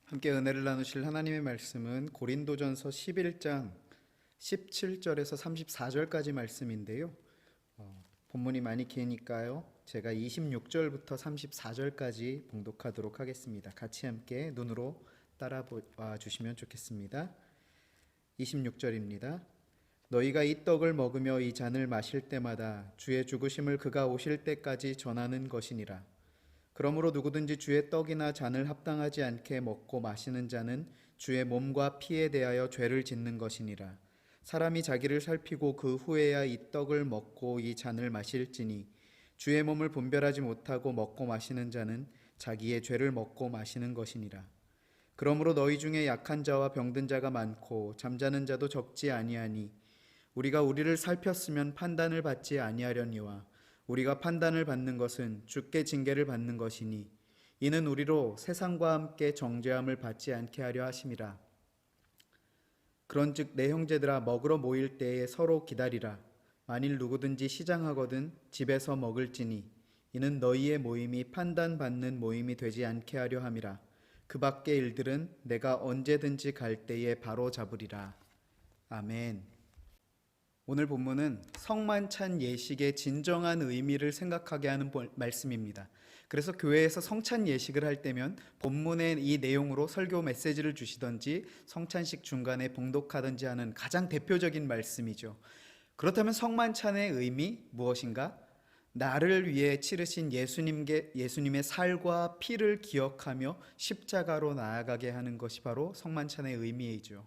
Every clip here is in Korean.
함께 은혜를 나누실 하나님의 말씀은 고린도전서 11장 17절에서 34절까지 말씀인데요. 본문이 많이 기니까요. 제가 26절부터 34절까지 봉독하도록 하겠습니다. 같이 함께 눈으로 따라와 주시면 좋겠습니다. 26절입니다. 너희가 이 떡을 먹으며 이 잔을 마실 때마다 주의 죽으심을 그가 오실 때까지 전하는 것이니라. 그러므로 누구든지 주의 떡이나 잔을 합당하지 않게 먹고 마시는 자는 주의 몸과 피에 대하여 죄를 짓는 것이니라. 사람이 자기를 살피고 그 후에야 이 떡을 먹고 이 잔을 마실지니 주의 몸을 분별하지 못하고 먹고 마시는 자는 자기의 죄를 먹고 마시는 것이니라. 그러므로 너희 중에 약한 자와 병든 자가 많고 잠자는 자도 적지 아니하니 우리가 우리를 살폈으면 판단을 받지 아니하려니와 우리가 판단을 받는 것은 주께 징계를 받는 것이니 이는 우리로 세상과 함께 정죄함을 받지 않게 하려 하심이라. 그런즉 내 형제들아 먹으러 모일 때에 서로 기다리라. 만일 누구든지 시장하거든 집에서 먹을지니 이는 너희의 모임이 판단받는 모임이 되지 않게 하려 함이라. 그 밖의 일들은 내가 언제든지 갈 때에 바로 잡으리라. 아멘. 오늘 본문은 성만찬 예식의 진정한 의미를 생각하게 하는 말씀입니다. 그래서 교회에서 성찬 예식을 할 때면 본문의 이 내용으로 설교 메시지를 주시던지 성찬식 중간에 봉독하든지 하는 가장 대표적인 말씀이죠. 그렇다면 성만찬의 의미 무엇인가? 나를 위해 치르신 예수님의 살과 피를 기억하며 십자가로 나아가게 하는 것이 바로 성만찬의 의미이죠.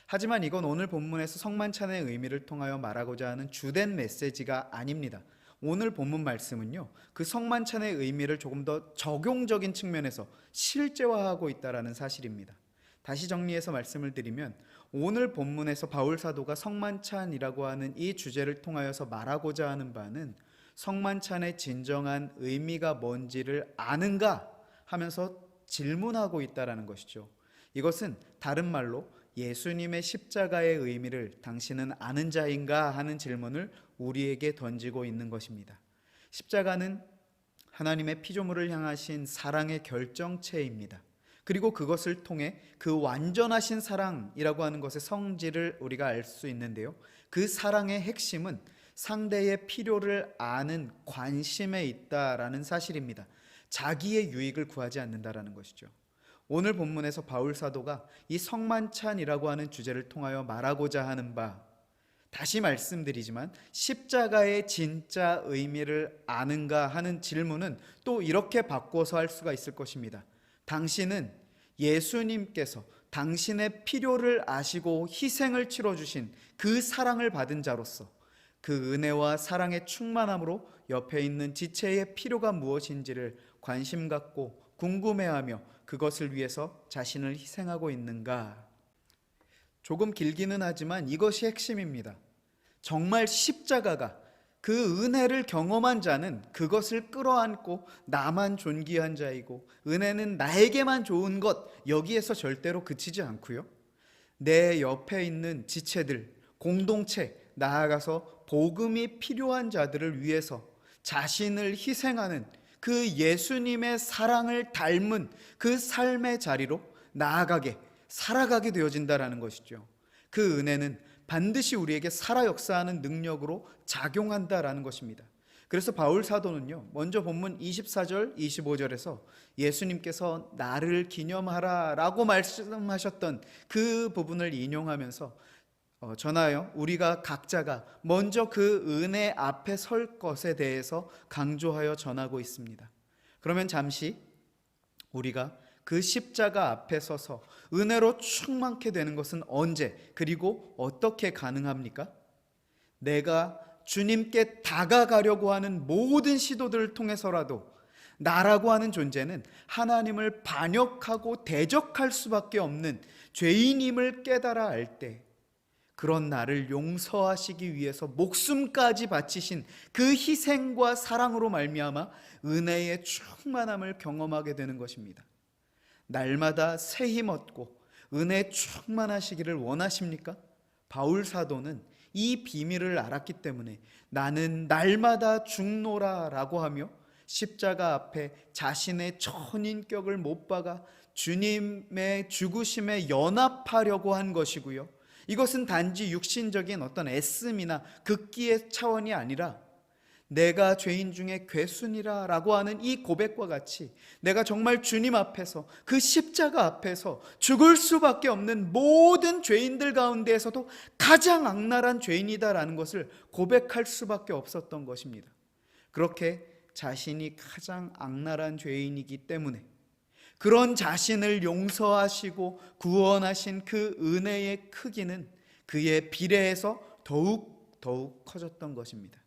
하지만 이건 오늘 본문에서 성만찬의 의미를 통하여 말하고자 하는 주된 메시지가 아닙니다. 오늘 본문 말씀은요, 그 성만찬의 의미를 조금 더 적용적인 측면에서 실제화하고 있다는 사실입니다. 다시 정리해서 말씀을 드리면 오늘 본문에서 바울 사도가 성만찬이라고 하는 이 주제를 통하여서 말하고자 하는 바는 성만찬의 진정한 의미가 뭔지를 아는가 하면서 질문하고 있다는 것이죠. 이것은 다른 말로 예수님의 십자가의 의미를 당신은 아는 자인가 하는 질문을 우리에게 던지고 있는 것입니다. 십자가는 하나님의 피조물을 향하신 사랑의 결정체입니다. 그리고 그것을 통해 그 완전하신 사랑이라고 하는 것의 성질을 우리가 알 수 있는데요. 그 사랑의 핵심은 상대의 필요를 아는 관심에 있다라는 사실입니다. 자기의 유익을 구하지 않는다라는 것이죠. 오늘 본문에서 바울 사도가 이 성만찬이라고 하는 주제를 통하여 말하고자 하는 바, 다시 말씀드리지만 십자가의 진짜 의미를 아는가 하는 질문은 또 이렇게 바꿔서 할 수가 있을 것입니다. 당신은 예수님께서 당신의 필요를 아시고 희생을 치러주신 그 사랑을 받은 자로서 그 은혜와 사랑의 충만함으로 옆에 있는 지체의 필요가 무엇인지를 관심 갖고 궁금해하며 그것을 위해서 자신을 희생하고 있는가? 조금 길기는 하지만 이것이 핵심입니다. 정말 십자가가 그 은혜를 경험한 자는 그것을 끌어안고 나만 존귀한 자이고 은혜는 나에게만 좋은 것, 여기에서 절대로 그치지 않고요. 내 옆에 있는 지체들, 공동체, 나아가서 복음이 필요한 자들을 위해서 자신을 희생하는 그 예수님의 사랑을 닮은 그 삶의 자리로 나아가게, 살아가게 되어진다는 것이죠. 그 은혜는 반드시 우리에게 살아 역사하는 능력으로 작용한다라는 것입니다. 그래서 바울 사도는요, 먼저 본문 24절, 25절에서 예수님께서 나를 기념하라 라고 말씀하셨던 그 부분을 인용하면서 전하여 우리가 각자가 먼저 그 은혜 앞에 설 것에 대해서 강조하여 전하고 있습니다. 그러면 잠시 우리가 그 십자가 앞에 서서 은혜로 충만케 되는 것은 언제, 그리고 어떻게 가능합니까? 내가 주님께 다가가려고 하는 모든 시도들을 통해서라도 나라고 하는 존재는 하나님을 반역하고 대적할 수밖에 없는 죄인임을 깨달아 알 때, 그런 나를 용서하시기 위해서 목숨까지 바치신 그 희생과 사랑으로 말미암아 은혜의 충만함을 경험하게 되는 것입니다. 날마다 새 힘 얻고 은혜 충만하시기를 원하십니까? 바울 사도는 이 비밀을 알았기 때문에 나는 날마다 죽노라 라고 하며 십자가 앞에 자신의 천인격을 못 박아 주님의 죽으심에 연합하려고 한 것이고요. 이것은 단지 육신적인 어떤 애씀이나 극기의 차원이 아니라 내가 죄인 중에 괴순이라 라고 하는 이 고백과 같이 내가 정말 주님 앞에서, 그 십자가 앞에서 죽을 수밖에 없는 모든 죄인들 가운데에서도 가장 악랄한 죄인이다라는 것을 고백할 수밖에 없었던 것입니다. 그렇게 자신이 가장 악랄한 죄인이기 때문에 그런 자신을 용서하시고 구원하신 그 은혜의 크기는 그의 비례해서 더욱 커졌던 것입니다.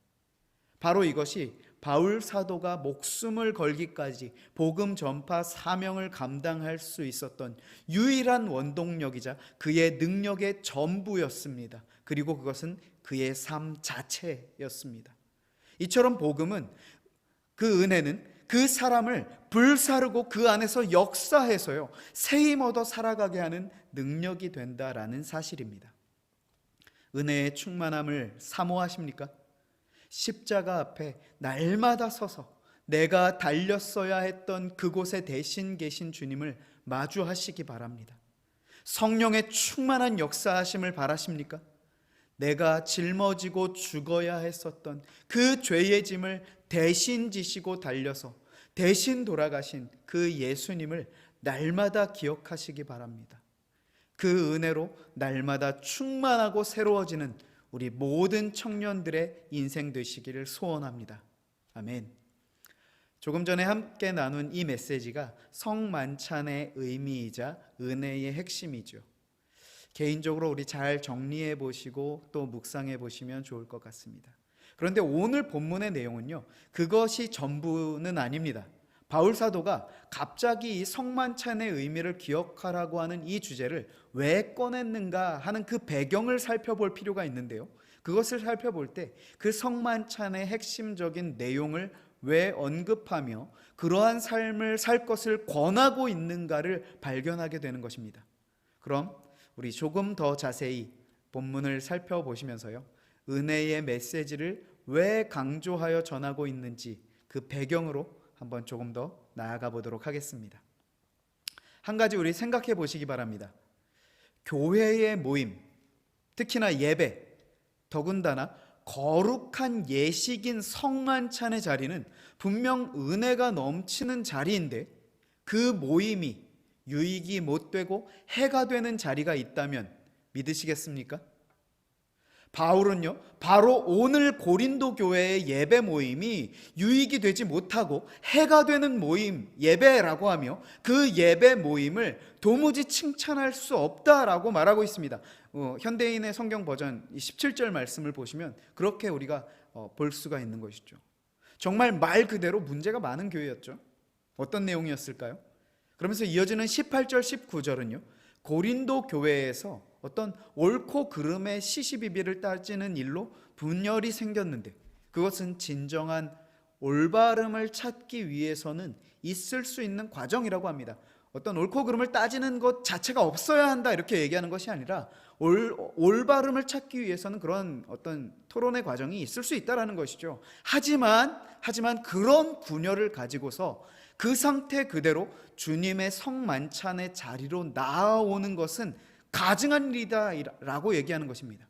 바로 이것이 바울 사도가 목숨을 걸기까지 복음 전파 사명을 감당할 수 있었던 유일한 원동력이자 그의 능력의 전부였습니다. 그리고 그것은 그의 삶 자체였습니다. 이처럼 복음은, 그 은혜는 그 사람을 불사르고 그 안에서 역사해서요, 새 힘 얻어 살아가게 하는 능력이 된다라는 사실입니다. 은혜의 충만함을 사모하십니까? 십자가 앞에 날마다 서서 내가 달렸어야 했던 그곳에 대신 계신 주님을 마주하시기 바랍니다. 성령의 충만한 역사하심을 바라십니까? 내가 짊어지고 죽어야 했었던 그 죄의 짐을 대신 지시고 달려서 대신 돌아가신 그 예수님을 날마다 기억하시기 바랍니다. 그 은혜로 날마다 충만하고 새로워지는 우리 모든 청년들의 인생 되시기를 소원합니다. 아멘. 조금 전에 함께 나눈 이 메시지가 성만찬의 의미이자 은혜의 핵심이죠. 개인적으로 우리 잘 정리해 보시고 또 묵상해 보시면 좋을 것 같습니다. 그런데 오늘 본문의 내용은요, 그것이 전부는 아닙니다. 바울 사도가 갑자기 이 성만찬의 의미를 기억하라고 하는 이 주제를 왜 꺼냈는가 하는 그 배경을 살펴볼 필요가 있는데요, 그것을 살펴볼 때 그 성만찬의 핵심적인 내용을 왜 언급하며 그러한 삶을 살 것을 권하고 있는가를 발견하게 되는 것입니다. 그럼 우리 조금 더 자세히 본문을 살펴보시면서요, 은혜의 메시지를 왜 강조하여 전하고 있는지 그 배경으로 한번 조금 더 나아가 보도록 하겠습니다. 한 가지 우리 생각해 보시기 바랍니다. 교회의 모임, 특히나 예배, 더군다나 거룩한 예식인 성만찬의 자리는 분명 은혜가 넘치는 자리인데, 그 모임이 유익이 못 되고 해가 되는 자리가 있다면 믿으시겠습니까? 바울은요, 바로 오늘 고린도 교회의 예배 모임이 유익이 되지 못하고 해가 되는 모임, 예배라고 하며 그 예배 모임을 도무지 칭찬할 수 없다라고 말하고 있습니다. 현대인의 성경 버전 17절 말씀을 보시면 그렇게 우리가 볼 수가 있는 것이죠. 정말 말 그대로 문제가 많은 교회였죠. 어떤 내용이었을까요? 그러면서 이어지는 18절, 19절은요, 고린도 교회에서 어떤 옳고 그름의 시시비비를 따지는 일로 분열이 생겼는데, 그것은 진정한 올바름을 찾기 위해서는 있을 수 있는 과정이라고 합니다. 어떤 옳고 그름을 따지는 것 자체가 없어야 한다 이렇게 얘기하는 것이 아니라 올바름을 찾기 위해서는 그런 어떤 토론의 과정이 있을 수 있다라는 것이죠. 하지만 그런 분열을 가지고서 그 상태 그대로 주님의 성만찬의 자리로 나아오는 것은 가증한 일이다 라고 얘기하는 것입니다.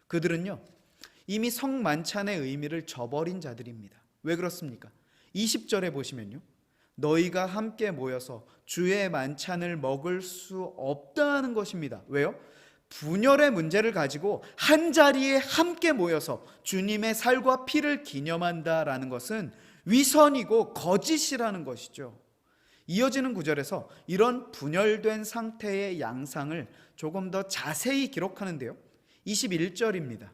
그들은요, 이미 성만찬의 의미를 저버린 자들입니다. 왜 그렇습니까? 20절에 보시면요, 너희가 함께 모여서 주의 만찬을 먹을 수 없다는 것입니다. 왜요? 분열의 문제를 가지고 한 자리에 함께 모여서 주님의 살과 피를 기념한다라는 것은 위선이고 거짓이라는 것이죠. 이어지는 구절에서 이런 분열된 상태의 양상을 조금 더 자세히 기록하는데요, 21절입니다.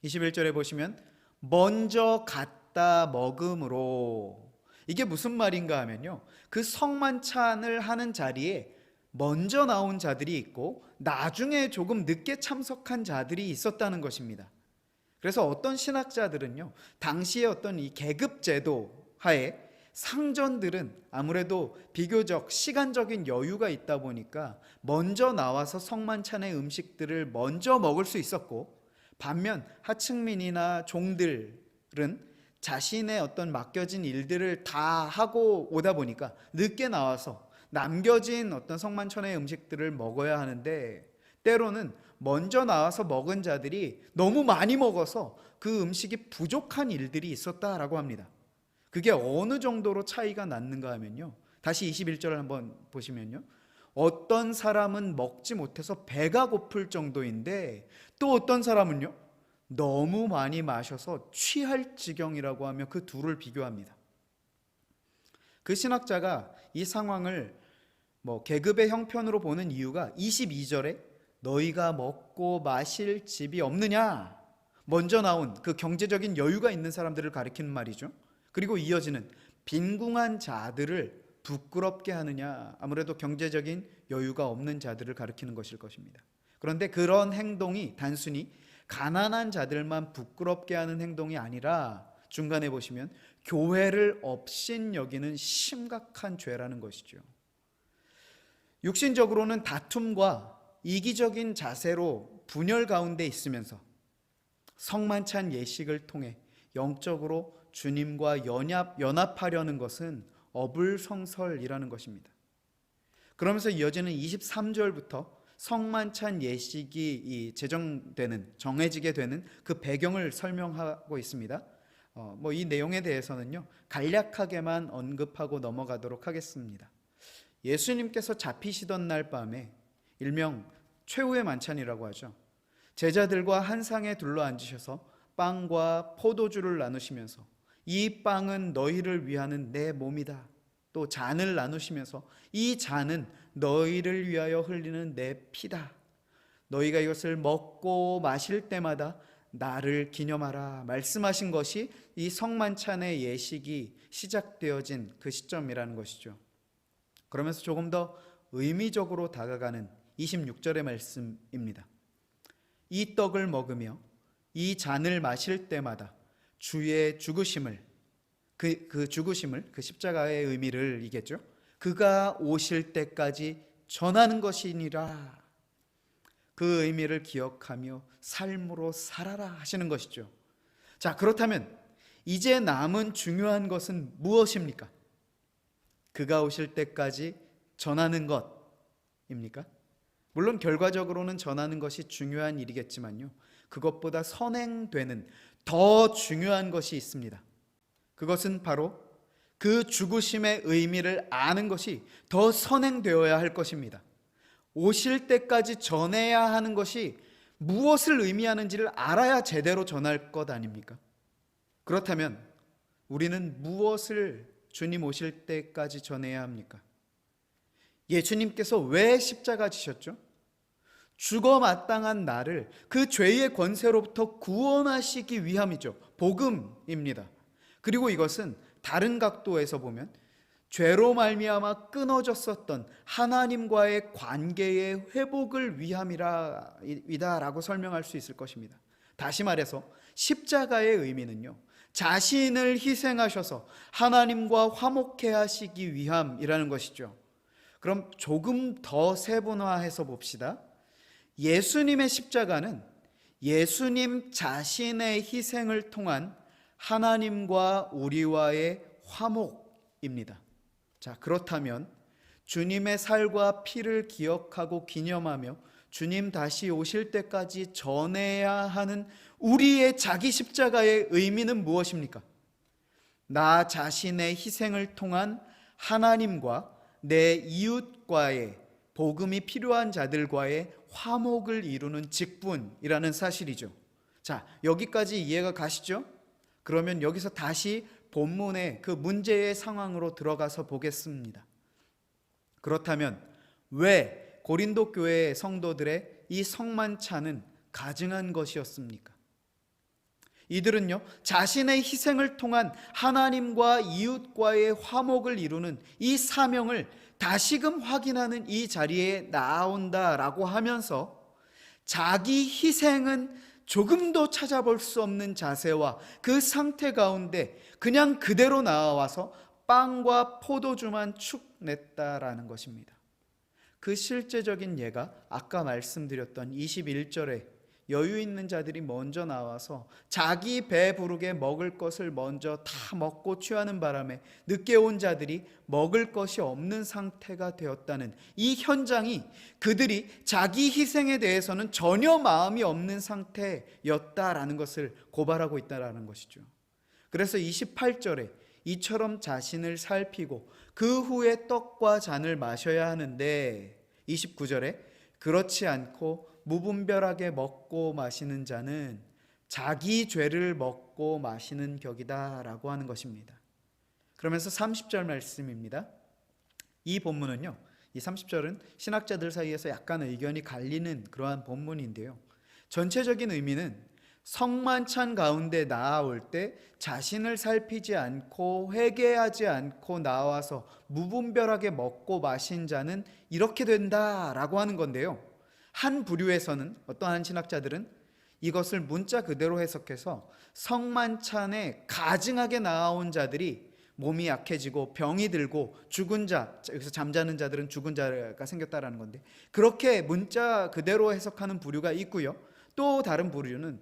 21절에 보시면 먼저 갖다 먹음으로, 이게 무슨 말인가 하면요, 그 성만찬을 하는 자리에 먼저 나온 자들이 있고 나중에 조금 늦게 참석한 자들이 있었다는 것입니다. 그래서 어떤 신학자들은요, 당시의 어떤 이 계급 제도 하에 상전들은 아무래도 비교적 시간적인 여유가 있다 보니까 먼저 나와서 성만찬의 음식들을 먼저 먹을 수 있었고, 반면 하층민이나 종들은 자신의 어떤 맡겨진 일들을 다 하고 오다 보니까 늦게 나와서 남겨진 어떤 성만찬의 음식들을 먹어야 하는데, 때로는 먼저 나와서 먹은 자들이 너무 많이 먹어서 그 음식이 부족한 일들이 있었다라고 합니다. 그게 어느 정도로 차이가 났는가 하면요, 다시 21절을 한번 보시면요, 어떤 사람은 먹지 못해서 배가 고플 정도인데, 또 어떤 사람은요, 너무 많이 마셔서 취할 지경이라고 하며 그 둘을 비교합니다. 그 신학자가 이 상황을 계급의 형편으로 보는 이유가 22절에 너희가 먹고 마실 집이 없느냐, 먼저 나온 그 경제적인 여유가 있는 사람들을 가리키는 말이죠. 그리고 이어지는 빈궁한 자들을 부끄럽게 하느냐, 아무래도 경제적인 여유가 없는 자들을 가리키는 것일 것입니다. 그런데 그런 행동이 단순히 가난한 자들만 부끄럽게 하는 행동이 아니라, 중간에 보시면 교회를 업신여기는 심각한 죄라는 것이죠. 육신적으로는 다툼과 이기적인 자세로 분열 가운데 있으면서 성만찬 예식을 통해 영적으로 주님과 연합하려는 것은 어불성설이라는 것입니다. 그러면서 이어지는 23절부터 성만찬 예식이 정해지게 되는 그 배경을 설명하고 있습니다. 이 내용에 대해서는요, 간략하게만 언급하고 넘어가도록 하겠습니다. 예수님께서 잡히시던 날 밤에, 일명 최후의 만찬이라고 하죠, 제자들과 한 상에 둘러앉으셔서 빵과 포도주를 나누시면서 이 빵은 너희를 위하는 내 몸이다, 또 잔을 나누시면서 이 잔은 너희를 위하여 흘리는 내 피다, 너희가 이것을 먹고 마실 때마다 나를 기념하라 말씀하신 것이 이 성만찬의 예식이 시작되어진 그 시점이라는 것이죠. 그러면서 조금 더 의미적으로 다가가는 26절의 말씀입니다. 이 떡을 먹으며 이 잔을 마실 때마다 주의 죽으심을, 그 죽으심을, 그 십자가의 의미를 이겠죠, 그가 오실 때까지 전하는 것이니라, 그 의미를 기억하며 삶으로 살아라 하시는 것이죠. 자, 그렇다면 이제 남은 중요한 것은 무엇입니까? 그가 오실 때까지 전하는 것입니까? 물론 결과적으로는 전하는 것이 중요한 일이겠지만요, 그것보다 선행되는 더 중요한 것이 있습니다. 그것은 바로 그 죽으심의 의미를 아는 것이 더 선행되어야 할 것입니다. 오실 때까지 전해야 하는 것이 무엇을 의미하는지를 알아야 제대로 전할 것 아닙니까? 그렇다면 우리는 무엇을 주님 오실 때까지 전해야 합니까? 예수님께서 왜 십자가 지셨죠? 죽어 마땅한 나를 그 죄의 권세로부터 구원하시기 위함이죠. 복음입니다. 그리고 이것은 다른 각도에서 보면 죄로 말미암아 끊어졌었던 하나님과의 관계의 회복을 위함이라고 설명할 수 있을 것입니다. 다시 말해서 십자가의 의미는요, 자신을 희생하셔서 하나님과 화목해 하시기 위함이라는 것이죠. 그럼 조금 더 세분화해서 봅시다. 예수님의 십자가는 예수님 자신의 희생을 통한 하나님과 우리와의 화목입니다. 자, 그렇다면 주님의 살과 피를 기억하고 기념하며 주님 다시 오실 때까지 전해야 하는 우리의 자기 십자가의 의미는 무엇입니까? 나 자신의 희생을 통한 하나님과 내 이웃과의, 복음이 필요한 자들과의 화목을 이루는 직분이라는 사실이죠. 자, 여기까지 이해가 가시죠? 그러면 여기서 다시 본문의 그 문제의 상황으로 들어가서 보겠습니다. 그렇다면 왜 고린도 교회의 성도들의 이 성만찬은 가증한 것이었습니까? 이들은요, 자신의 희생을 통한 하나님과 이웃과의 화목을 이루는 이 사명을 다시금 확인하는 이 자리에 나온다라고 하면서 자기 희생은 조금도 찾아볼 수 없는 자세와 그 상태 가운데 그냥 그대로 나와서 빵과 포도주만 축 냈다라는 것입니다. 그 실제적인 예가 아까 말씀드렸던 21절에 여유 있는 자들이 먼저 나와서 자기 배 부르게 먹을 것을 먼저 다 먹고 취하는 바람에 늦게 온 자들이 먹을 것이 없는 상태가 되었다는 이 현장이 그들이 자기 희생에 대해서는 전혀 마음이 없는 상태였다라는 것을 고발하고 있다라는 것이죠. 그래서 28절에 이처럼 자신을 살피고 그 후에 떡과 잔을 마셔야 하는데 29절에 그렇지 않고 무분별하게 먹고 마시는 자는 자기 죄를 먹고 마시는 격이다 라고 하는 것입니다. 그러면서 30절 말씀입니다. 이 본문은요, 이 30절은 신학자들 사이에서 약간 의견이 갈리는 그러한 본문인데요, 전체적인 의미는 성만찬 가운데 나아올 때 자신을 살피지 않고 회개하지 않고 나와서 무분별하게 먹고 마신 자는 이렇게 된다라고 하는 건데요, 한 부류에서는 어떠한 신학자들은 이것을 문자 그대로 해석해서 성만찬에 가증하게 나아온 자들이 몸이 약해지고 병이 들고 죽은 자, 여기서 잠자는 자들은 죽은 자가 생겼다라는 건데, 그렇게 문자 그대로 해석하는 부류가 있고요, 또 다른 부류는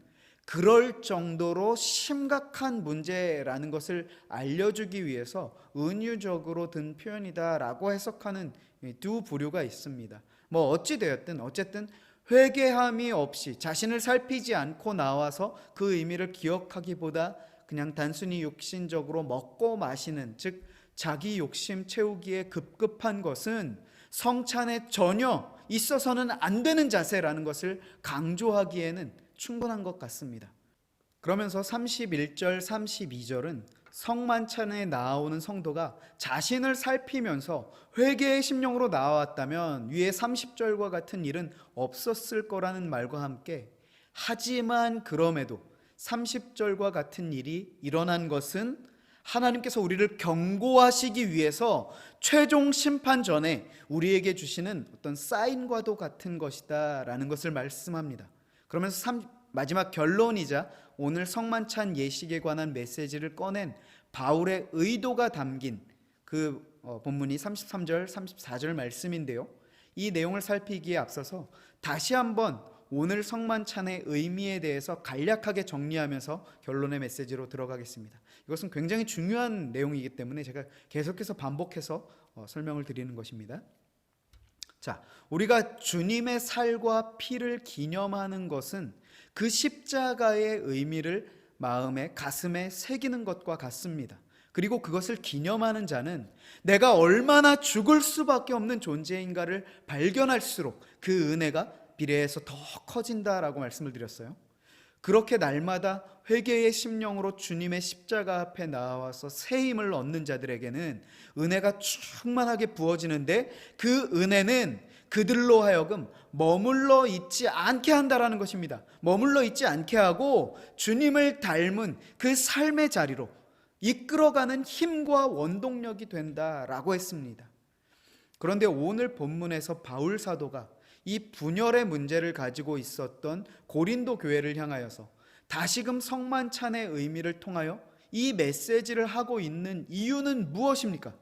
그럴 정도로 심각한 문제라는 것을 알려주기 위해서 은유적으로 든 표현이다라고 해석하는 두 부류가 있습니다. 뭐 어찌 되었든 어쨌든 회개함이 없이 자신을 살피지 않고 나와서 그 의미를 기억하기보다 그냥 단순히 육신적으로 먹고 마시는, 즉 자기 욕심 채우기에 급급한 것은 성찬에 전혀 있어서는 안 되는 자세라는 것을 강조하기에는 충분한 것 같습니다. 그러면서 31절, 32절은 성만찬에 나오는 성도가 자신을 살피면서 회개의 심령으로 나왔다면 위에 30절과 같은 일은 없었을 거라는 말과 함께, 하지만 그럼에도 30절과 같은 일이 일어난 것은 하나님께서 우리를 경고하시기 위해서 최종 심판 전에 우리에게 주시는 어떤 사인과도 같은 것이다 라는 것을 말씀합니다. 그러면서 마지막 결론이자 오늘 성만찬 예식에 관한 메시지를 꺼낸 바울의 의도가 담긴 그 본문이 33절, 34절 말씀인데요, 이 내용을 살피기에 앞서서 다시 한번 오늘 성만찬의 의미에 대해서 간략하게 정리하면서 결론의 메시지로 들어가겠습니다. 이것은 굉장히 중요한 내용이기 때문에 제가 계속해서 반복해서 설명을 드리는 것입니다. 자, 우리가 주님의 살과 피를 기념하는 것은 그 십자가의 의미를 마음에, 가슴에 새기는 것과 같습니다. 그리고 그것을 기념하는 자는 내가 얼마나 죽을 수밖에 없는 존재인가를 발견할수록 그 은혜가 비례해서 더 커진다라고 말씀을 드렸어요. 그렇게 날마다 회개의 심령으로 주님의 십자가 앞에 나와서 새 힘을 얻는 자들에게는 은혜가 충만하게 부어지는데, 그 은혜는 그들로 하여금 머물러 있지 않게 한다라는 것입니다. 머물러 있지 않게 하고 주님을 닮은 그 삶의 자리로 이끌어가는 힘과 원동력이 된다라고 했습니다. 그런데 오늘 본문에서 바울 사도가 이 분열의 문제를 가지고 있었던 고린도 교회를 향하여서 다시금 성만찬의 의미를 통하여 이 메시지를 하고 있는 이유는 무엇입니까?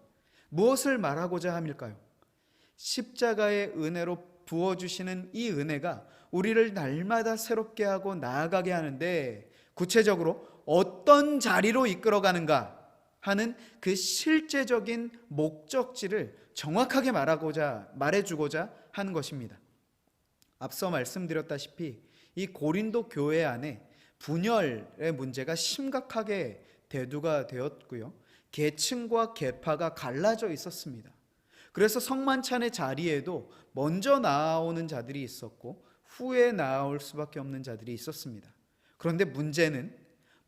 무엇을 말하고자 함일까요? 십자가의 은혜로 부어주시는 이 은혜가 우리를 날마다 새롭게 하고 나아가게 하는데, 구체적으로 어떤 자리로 이끌어가는가 하는 그 실제적인 목적지를 정확하게 말해주고자 하는 것입니다. 앞서 말씀드렸다시피 이 고린도 교회 안에 분열의 문제가 심각하게 대두가 되었고요, 계층과 계파가 갈라져 있었습니다. 그래서 성만찬의 자리에도 먼저 나아오는 자들이 있었고 후에 나아올 수밖에 없는 자들이 있었습니다. 그런데 문제는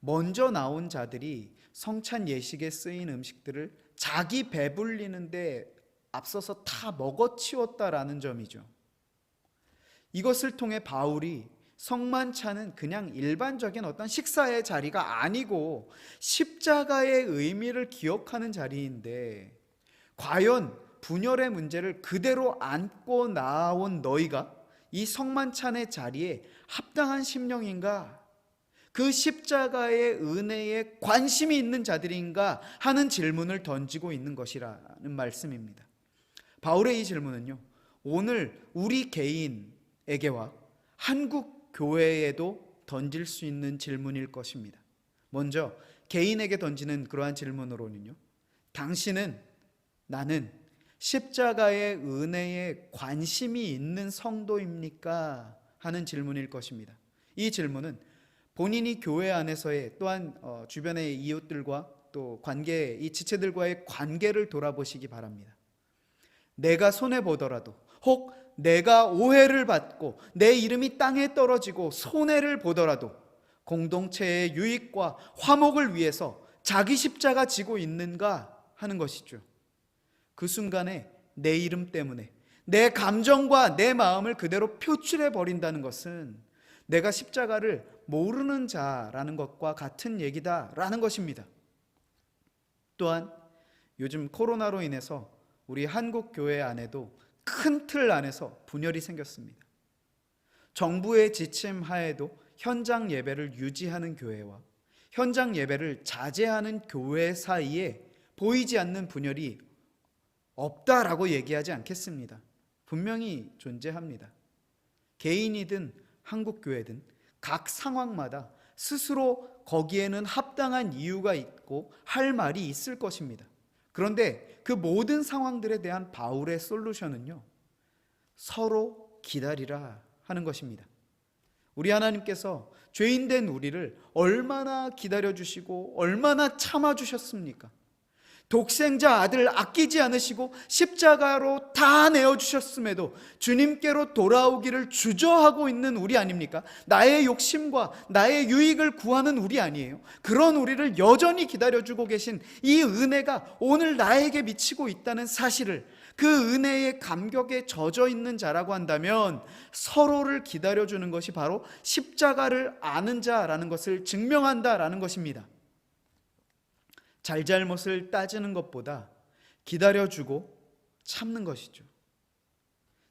먼저 나온 자들이 성찬 예식에 쓰인 음식들을 자기 배불리는데 앞서서 다 먹어치웠다라는 점이죠. 이것을 통해 바울이 성만찬은 그냥 일반적인 어떤 식사의 자리가 아니고 십자가의 의미를 기억하는 자리인데, 과연 분열의 문제를 그대로 안고 나온 너희가 이 성만찬의 자리에 합당한 심령인가? 그 십자가의 은혜에 관심이 있는 자들인가 하는 질문을 던지고 있는 것이라는 말씀입니다. 바울의 이 질문은요, 오늘 우리 개인에게와 한국 교회에도 던질 수 있는 질문일 것입니다. 먼저 개인에게 던지는 그러한 질문으로는요, 당신은, 나는 십자가의 은혜에 관심이 있는 성도입니까? 하는 질문일 것입니다. 이 질문은 본인이 교회 안에서의, 또한 주변의 이웃들과 또 관계, 이 지체들과의 관계를 돌아보시기 바랍니다. 내가 손해보더라도, 혹 내가 오해를 받고 내 이름이 땅에 떨어지고 손해를 보더라도 공동체의 유익과 화목을 위해서 자기 십자가 지고 있는가 하는 것이죠. 그 순간에 내 이름 때문에 내 감정과 내 마음을 그대로 표출해 버린다는 것은 내가 십자가를 모르는 자라는 것과 같은 얘기다라는 것입니다. 또한 요즘 코로나로 인해서 우리 한국 교회 안에도 큰 틀 안에서 분열이 생겼습니다. 정부의 지침 하에도 현장 예배를 유지하는 교회와 현장 예배를 자제하는 교회 사이에 보이지 않는 분열이 없다라고 얘기하지 않겠습니다. 분명히 존재합니다. 개인이든 한국교회든 각 상황마다 스스로 거기에는 합당한 이유가 있고 할 말이 있을 것입니다. 그런데 그 모든 상황들에 대한 바울의 솔루션은요, 서로 기다리라 하는 것입니다. 우리 하나님께서 죄인된 우리를 얼마나 기다려주시고 얼마나 참아주셨습니까? 독생자 아들 아끼지 않으시고 십자가로 다 내어주셨음에도 주님께로 돌아오기를 주저하고 있는 우리 아닙니까? 나의 욕심과 나의 유익을 구하는 우리 아니에요? 그런 우리를 여전히 기다려주고 계신 이 은혜가 오늘 나에게 미치고 있다는 사실을, 그 은혜의 감격에 젖어 있는 자라고 한다면 서로를 기다려주는 것이 바로 십자가를 아는 자라는 것을 증명한다라는 것입니다. 잘잘못을 따지는 것보다 기다려주고 참는 것이죠.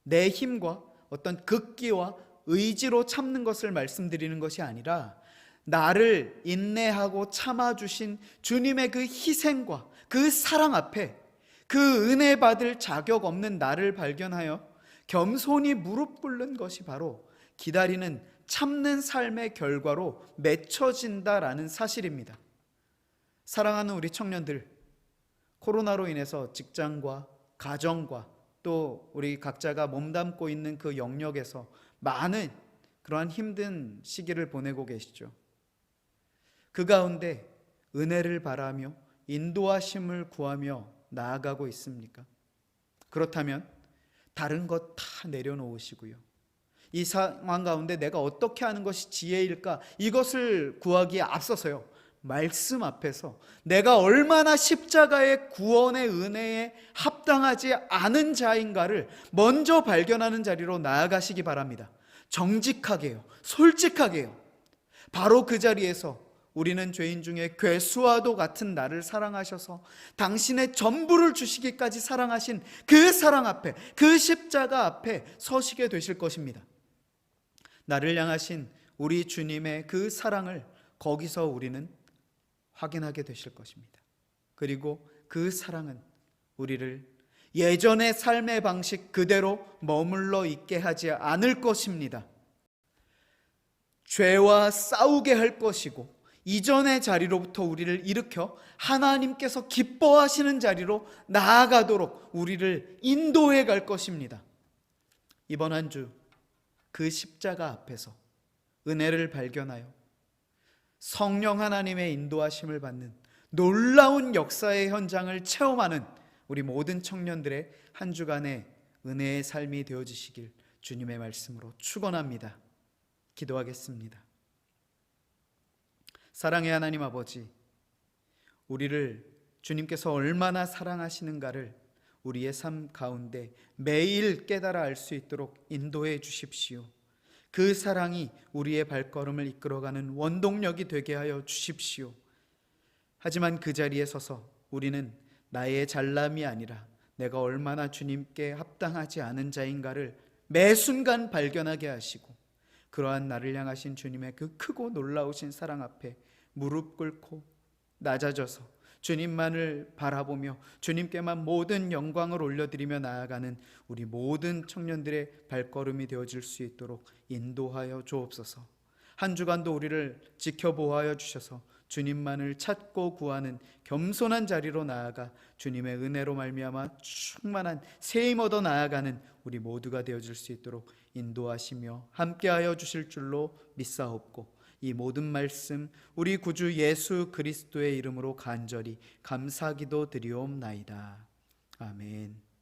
내 힘과 어떤 극기와 의지로 참는 것을 말씀드리는 것이 아니라 나를 인내하고 참아주신 주님의 그 희생과 그 사랑 앞에 그 은혜 받을 자격 없는 나를 발견하여 겸손히 무릎 꿇는 것이 바로 기다리는 참는 삶의 결과로 맺혀진다라는 사실입니다. 사랑하는 우리 청년들, 코로나로 인해서 직장과 가정과 또 우리 각자가 몸담고 있는 그 영역에서 많은 그러한 힘든 시기를 보내고 계시죠. 그 가운데 은혜를 바라며 인도하심을 구하며 나아가고 있습니까? 그렇다면 다른 것 다 내려놓으시고요, 이 상황 가운데 내가 어떻게 하는 것이 지혜일까, 이것을 구하기에 앞서서요, 말씀 앞에서 내가 얼마나 십자가의 구원의 은혜에 합당하지 않은 자인가를 먼저 발견하는 자리로 나아가시기 바랍니다. 정직하게요, 솔직하게요. 바로 그 자리에서 우리는 죄인 중에 괴수와도 같은 나를 사랑하셔서 당신의 전부를 주시기까지 사랑하신 그 사랑 앞에, 그 십자가 앞에 서시게 되실 것입니다. 나를 향하신 우리 주님의 그 사랑을 거기서 우리는 확인하게 되실 것입니다. 그리고 그 사랑은 우리를 예전의 삶의 방식 그대로 머물러 있게 하지 않을 것입니다. 죄와 싸우게 할 것이고 이전의 자리로부터 우리를 일으켜 하나님께서 기뻐하시는 자리로 나아가도록 우리를 인도해 갈 것입니다. 이번 한 주 그 십자가 앞에서 은혜를 발견하여 성령 하나님의 인도하심을 받는 놀라운 역사의 현장을 체험하는 우리 모든 청년들의 한 주간의 은혜의 삶이 되어지시길 주님의 말씀으로 축원합니다. 기도하겠습니다. 사랑의 하나님 아버지, 우리를 주님께서 얼마나 사랑하시는가를 우리의 삶 가운데 매일 깨달아 알 수 있도록 인도해 주십시오. 그 사랑이 우리의 발걸음을 이끌어가는 원동력이 되게 하여 주십시오. 하지만 그 자리에 서서 우리는 나의 잘남이 아니라 내가 얼마나 주님께 합당하지 않은 자인가를 매 순간 발견하게 하시고, 그러한 나를 향하신 주님의 그 크고 놀라우신 사랑 앞에 무릎 꿇고 낮아져서 주님만을 바라보며 주님께만 모든 영광을 올려드리며 나아가는 우리 모든 청년들의 발걸음이 되어질 수 있도록 인도하여 주옵소서. 한 주간도 우리를 지켜보호하여 주셔서 주님만을 찾고 구하는 겸손한 자리로 나아가 주님의 은혜로 말미암아 충만한 새 힘 얻어 나아가는 우리 모두가 되어질 수 있도록 인도하시며 함께하여 주실 줄로 믿사옵고, 이 모든 말씀 우리 구주 예수 그리스도의 이름으로 간절히 감사기도 드리옵나이다. 아멘.